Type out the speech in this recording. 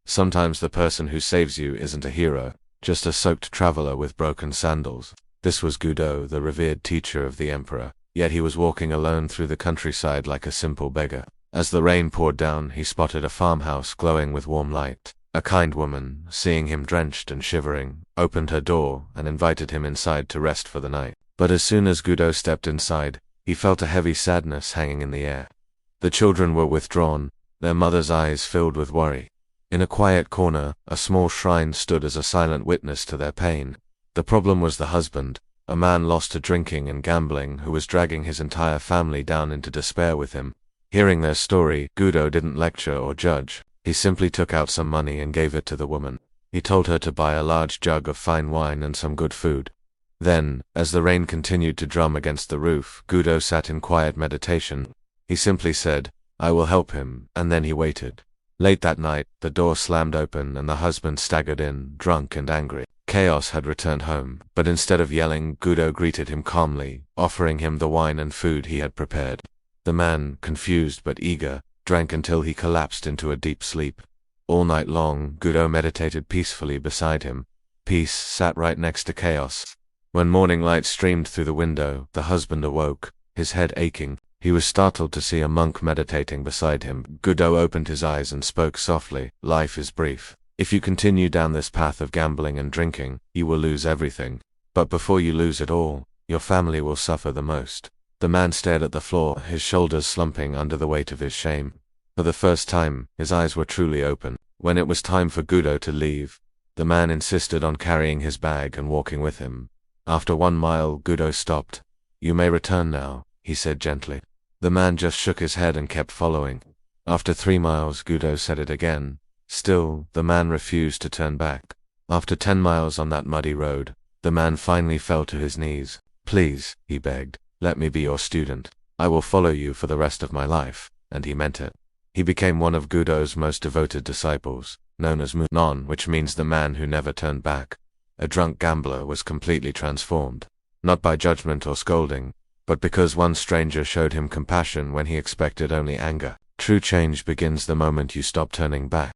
Sometimes the person who saves you isn't a hero, just a soaked traveler with broken sandals. This was Gudo, the revered teacher of the emperor, yet he was walking alone through the countryside like a simple beggar. As the rain poured down, he spotted a farmhouse glowing with warm light. A kind woman, seeing him drenched and shivering, opened her door and invited him inside to rest for the night. But as soon as Gudo stepped inside, he felt a heavy sadness hanging in the air. The children were withdrawn, their mother's eyes filled with worry. In a quiet corner, a small shrine stood as a silent witness to their pain. The problem was the husband, a man lost to drinking and gambling who was dragging his entire family down into despair with him. Hearing their story, Gudo didn't lecture or judge. He simply took out some money and gave it to the woman. He told her to buy a large jug of fine wine and some good food. Then, as the rain continued to drum against the roof, Gudo sat in quiet meditation. He simply said, "I will help him," and then he waited. Late that night, the door slammed open and the husband staggered in, drunk and angry. Chaos had returned home, but instead of yelling, Gudo greeted him calmly, offering him the wine and food he had prepared. The man, confused but eager, drank until he collapsed into a deep sleep. All night long, Gudo meditated peacefully beside him. Peace sat right next to chaos. When morning light streamed through the window, the husband awoke, his head aching. He was startled to see a monk meditating beside him. Gudo opened his eyes and spoke softly, "Life is brief. If you continue down this path of gambling and drinking, you will lose everything. But before you lose it all, your family will suffer the most." The man stared at the floor, his shoulders slumping under the weight of his shame. For the first time, his eyes were truly open. When it was time for Gudo to leave, the man insisted on carrying his bag and walking with him. After 1 mile, Gudo stopped. "You may return now," he said gently. The man just shook his head and kept following. After 3 miles, Gudo said it again. Still, the man refused to turn back. After 10 miles on that muddy road, the man finally fell to his knees. "Please," he begged, "let me be your student. I will follow you for the rest of my life," and he meant it. He became one of Gudo's most devoted disciples, known as Non, which means the man who never turned back. A drunk gambler was completely transformed, not by judgment or scolding, but because one stranger showed him compassion when he expected only anger. True change begins the moment you stop turning back.